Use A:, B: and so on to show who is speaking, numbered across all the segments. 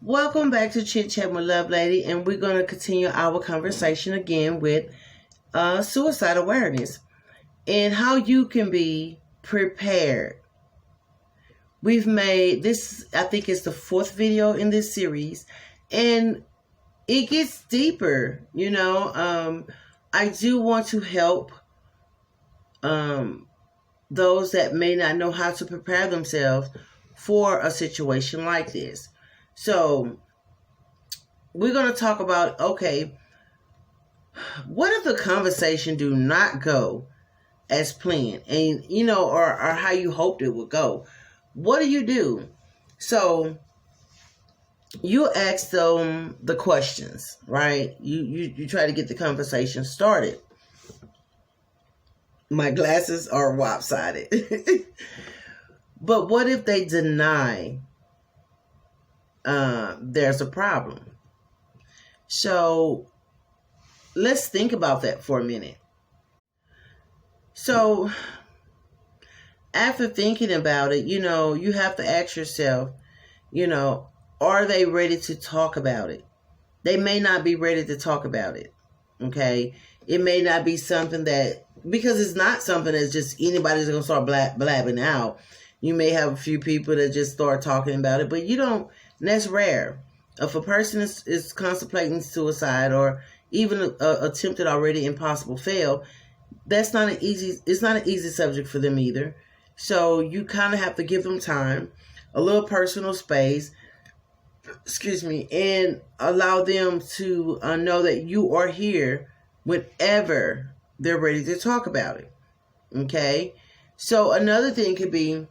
A: Welcome back to Chit Chat with Love Lady, and we're going to continue our conversation again with suicide awareness and how you can be prepared. We've made this, I think it's the fourth video in this series, and it gets deeper. I do want to help those that may not know how to prepare themselves for a situation like this. So we're going to talk about, okay, what if the conversation do not go as planned and, or how you hoped it would go? What do you do? So you ask them the questions, right? You try to get the conversation started. My glasses are lopsided. But what if they deny there's a problem? So let's think about that for a minute. So after thinking about it, you have to ask yourself, are they ready to talk about it? They may not be ready to talk about it. Okay. It may not be something because it's not something that's just anybody's going to start blabbing out. You may have a few people that just start talking about it, but and that's rare. If a person is contemplating suicide or even attempted already impossible fail, it's not an easy subject for them either. So you kind of have to give them time, a little personal space, and allow them to know that you are here whenever they're ready to talk about it. Okay? So another thing could be,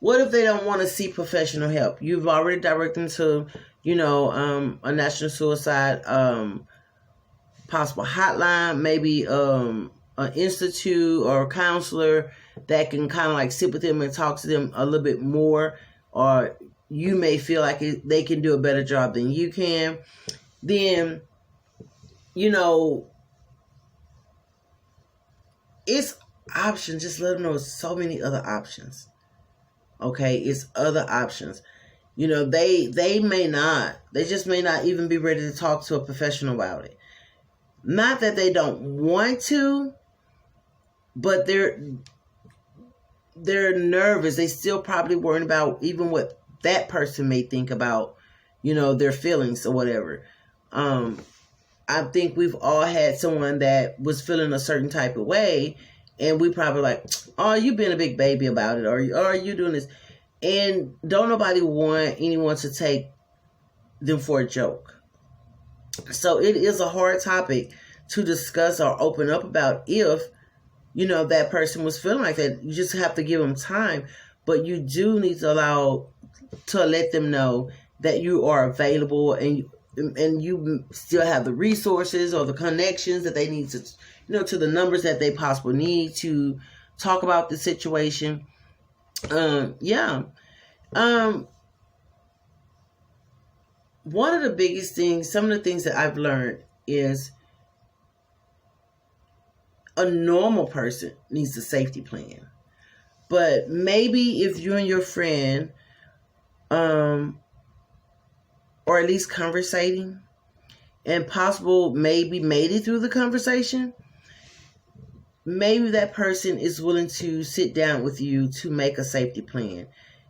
A: what if they don't want to seek professional help? You've already directed them to, a national suicide possible hotline, maybe an institute or a counselor that can kind of like sit with them and talk to them a little bit more, or you may feel like they can do a better job than you can. Then, it's options. Just let them know there's so many other options. Okay, it's other options. They just may not even be ready to talk to a professional about it. Not that they don't want to, but they're nervous. They still probably worrying about even what that person may think about, their feelings or whatever. I think we've all had someone that was feeling a certain type of way, and we probably like, oh, you being a big baby about it, or are you doing this? And don't nobody want anyone to take them for a joke. So it is a hard topic to discuss or open up about if, that person was feeling like that. You just have to give them time. But you do need to let them know that you are available and you still have the resources or the connections that they need to, to the numbers that they possibly need to talk about the situation. One of the biggest things, some of the things that I've learned is a normal person needs a safety plan. But maybe if you and your friend, or at least conversating, and possible maybe made it through the conversation, maybe that person is willing to sit down with you to make a safety plan.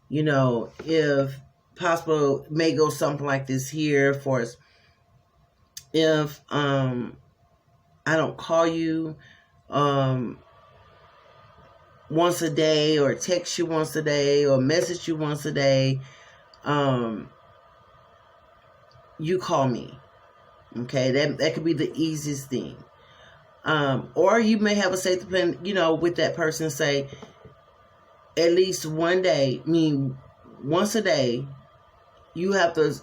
A: If possible, may go something like this here for us. If I don't call you once a day, or text you once a day, or message you once a day, you call me. Okay, that could be the easiest thing. Or you may have a safety plan, with that person, say at least one day, once a day, you have to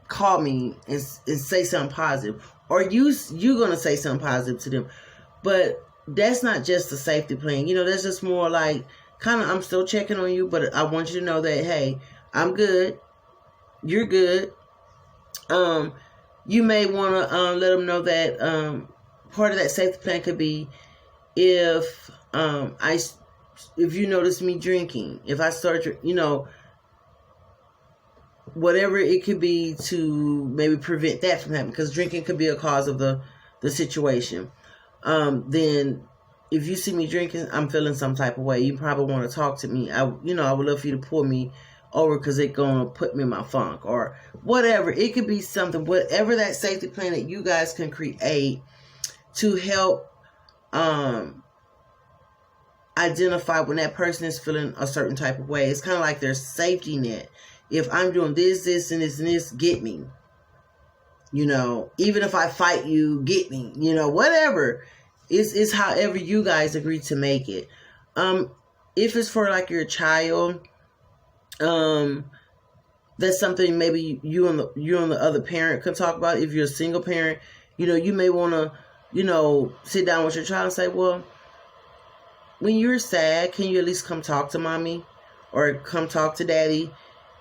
A: call me and say something positive, or you're going to say something positive to them. But that's not just a safety plan. That's just more like kind of, I'm still checking on you, but I want you to know that, hey, I'm good. You're good. You may want to let them know that part of that safety plan could be if you notice me drinking, if I start, whatever it could be to maybe prevent that from happening, because drinking could be a cause of the situation. Then if you see me drinking, I'm feeling some type of way. You probably want to talk to me. I would love for you to pull me over because it's going to put me in my funk or whatever. It could be something, whatever that safety plan that you guys can create to help identify when that person is feeling a certain type of way. It's kind of like their safety net. If I'm doing this, this, and this, and this, get me. Even if I fight you, get me. Whatever. It's however you guys agree to make it. If it's for like your child, that's something maybe you and the other parent can talk about. If you're a single parent, you may want to, sit down with your child and say, well, when you're sad, can you at least come talk to mommy or come talk to daddy?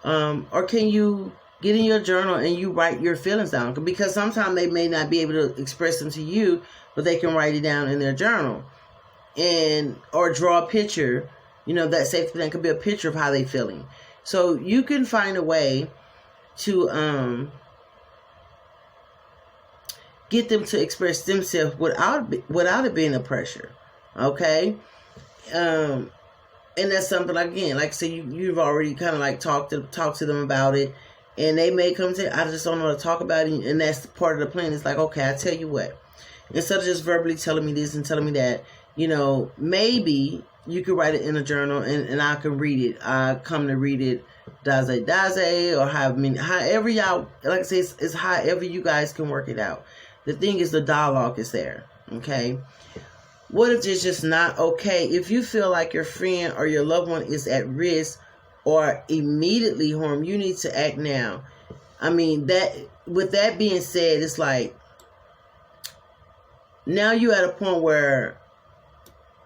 A: Or can you get in your journal and you write your feelings down? Because sometimes they may not be able to express them to you, but they can write it down in their journal or draw a picture. That safety plan could be a picture of how they're feeling. So you can find a way to get them to express themselves without it being a pressure. Okay? And that's something, again, like I say, you've already kind of like talked to them about it, and they may come to, I just don't know how to talk about it, and that's part of the plan. It's like, okay, I tell you what, instead of just verbally telling me this and telling me that, maybe you could write it in a journal and I can read it. I come to read it, daze, or however y'all, like I say, it's however you guys can work it out. The thing is, the dialogue is there, okay? What if it's just not okay? If you feel like your friend or your loved one is at risk or immediately harmed, you need to act now. With that being said, it's like, now you're at a point where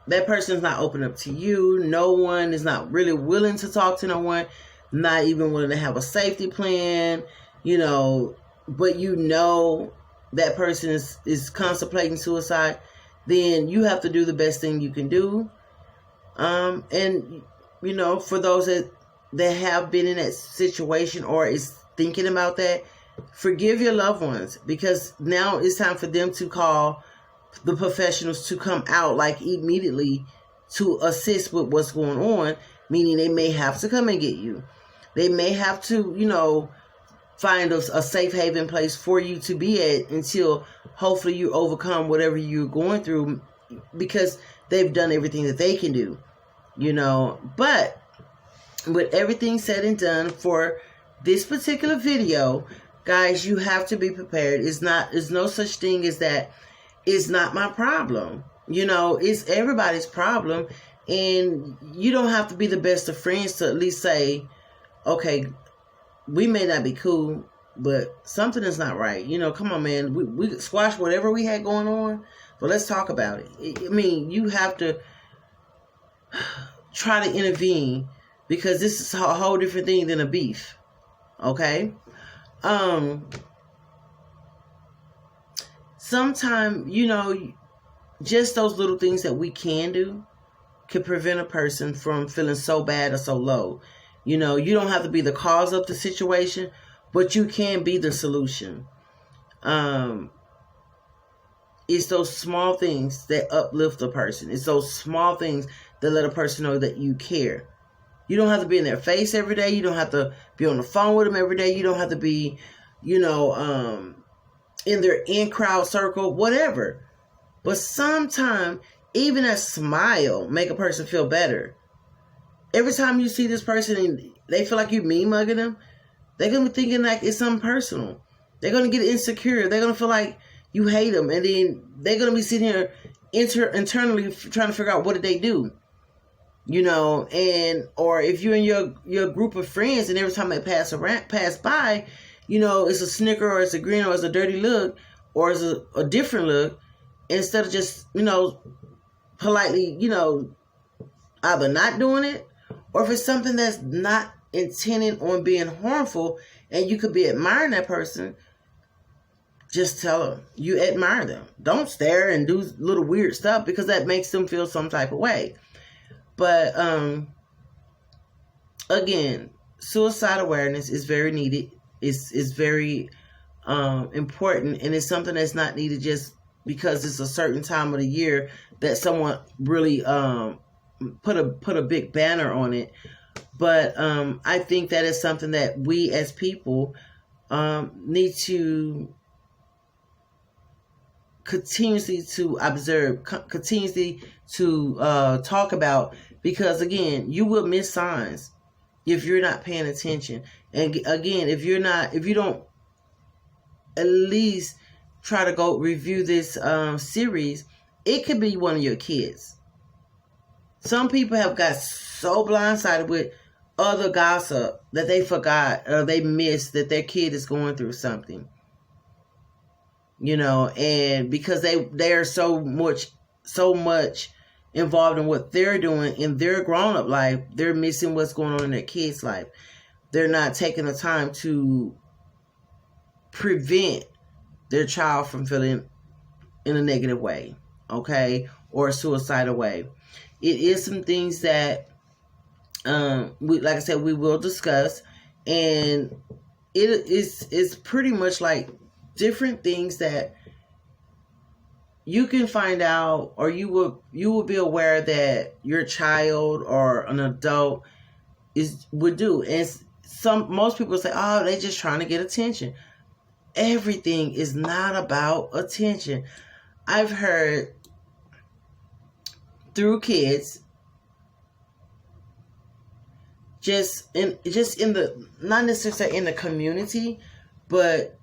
A: that person is not open up to you. No one is not really willing to talk to no one, not even willing to have a safety plan, but that person is contemplating suicide. Then you have to do the best thing you can do. And, for those that have been in that situation or is thinking about that, forgive your loved ones, because now it's time for them to call the professionals to come out like immediately to assist with what's going on, meaning they may have to come and get you. They may have to, find a safe haven place for you to be at until hopefully you overcome whatever you're going through, because they've done everything that they can do, But with everything said and done for this particular video, guys, you have to be prepared. There's no such thing as that. It's not my problem. It's everybody's problem. And you don't have to be the best of friends to at least say, okay, we may not be cool, but something is not right. Come on, man. We squash whatever we had going on, but let's talk about it. You have to try to intervene, because this is a whole different thing than a beef. Okay? Sometimes, just those little things that we can do could prevent a person from feeling so bad or so low. You don't have to be the cause of the situation, but you can be the solution. It's those small things that uplift a person. It's those small things that let a person know that you care. You don't have to be in their face every day. You don't have to be on the phone with them every day. You don't have to be, in their in-crowd circle, whatever. But sometimes, even a smile make a person feel better. Every time you see this person and they feel like you mean mugging them, they're going to be thinking like it's something personal. They're going to get insecure. They're going to feel like you hate them. And then they're going to be sitting here internally trying to figure out what did they do. Or if you're in your group of friends and every time they pass by, it's a snicker or it's a grin or it's a dirty look or it's a different look, instead of just, politely, either not doing it, or if it's something that's not intended on being harmful and you could be admiring that person, just tell them you admire them. Don't stare and do little weird stuff, because that makes them feel some type of way. But, again, suicide awareness is very needed. It's very important, and it's something that's not needed just because it's a certain time of the year that someone really put a big banner on it. But I think that is something that we as people need to continuously to observe, continuously to talk about, because again, you will miss signs if you're not paying attention. And again, if you don't at least try to go review this series, it could be one of your kids. Some people have got so blindsided with other gossip that they forgot or they missed that their kid is going through something. And because they are so much involved in what they're doing in their grown-up life, they're missing what's going on in their kid's life. They're not taking the time to prevent their child from feeling in a negative way, okay, or a suicidal way. It is some things that, like I said, we will discuss, and it's pretty much like different things that you can find out, or you will be aware that your child or an adult would do. And most people say, oh, they're just trying to get attention. Everything is not about attention. I've heard through kids, just in the, not necessarily in the community, but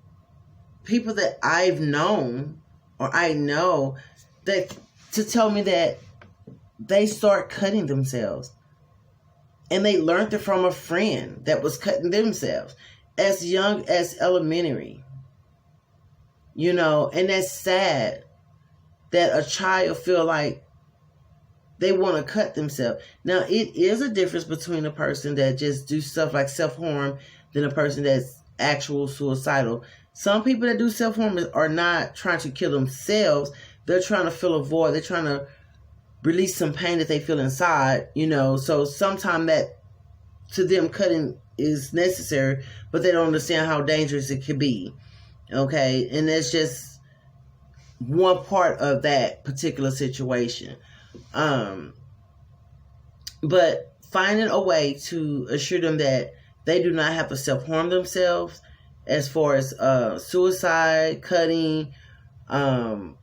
A: people that I've known or I know, that to tell me that they start cutting themselves, and they learned it from a friend that was cutting themselves as young as elementary. And that's sad that a child feel like they want to cut themselves. Now, it is a difference between a person that just do stuff like self-harm than a person that's actual suicidal. Some people that do self-harm are not trying to kill themselves. They're trying to fill a void. They're trying to release some pain that they feel inside, So sometimes that, to them, cutting is necessary, but they don't understand how dangerous it could be. Okay? And that's just one part of that particular situation. But finding a way to assure them that they do not have to self-harm themselves, as far as suicide, cutting, oh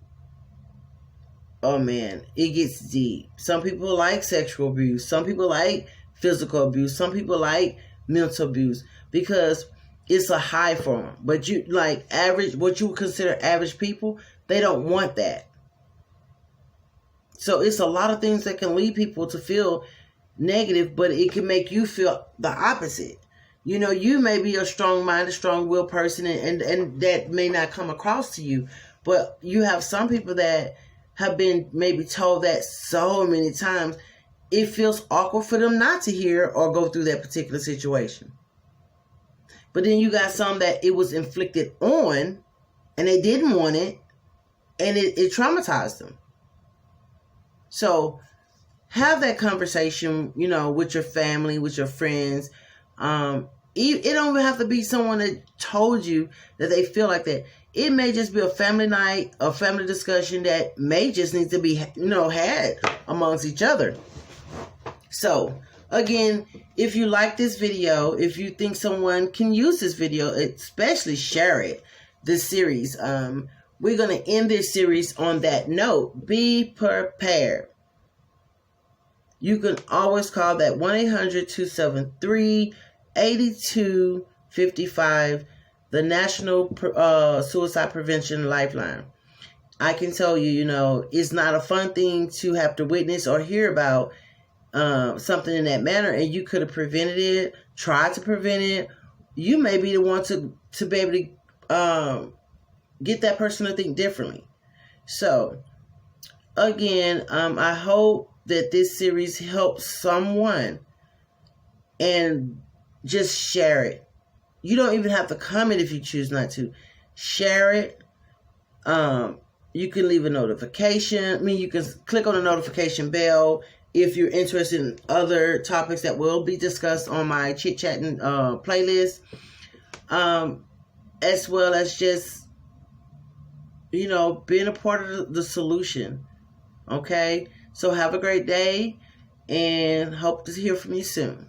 A: man, it gets deep. Some people like sexual abuse. Some people like physical abuse. Some people like mental abuse, because it's a high for them. But you, like average, what you would consider average people, they don't want that. So it's a lot of things that can lead people to feel negative, but it can make you feel the opposite. You may be a strong-minded, strong-willed person, and that may not come across to you. But you have some people that have been maybe told that so many times, it feels awkward for them not to hear or go through that particular situation. But then you got some that it was inflicted on, and they didn't want it, and it traumatized them. So have that conversation, with your family, with your friends. It don't even have to be someone that told you that they feel like that. It may just be a family night, a family discussion that may just need to be, had amongst each other. So, again, if you like this video, if you think someone can use this video, especially share it, this series. We're going to end this series on that note. Be prepared. You can always call that 1-800-273-8255, the National Suicide Prevention Lifeline. I can tell you, it's not a fun thing to have to witness or hear about something in that manner, and you could have prevented it, tried to prevent it. You may be the one to be able to get that person to think differently. So, again, I hope that this series helps someone, and just share it. You don't even have to comment if you choose not to. Share it. You can leave a notification. You can click on the notification bell if you're interested in other topics that will be discussed on my chit chatting playlist, as well as just, you know, being a part of the solution. Okay, so have a great day and hope to hear from you soon.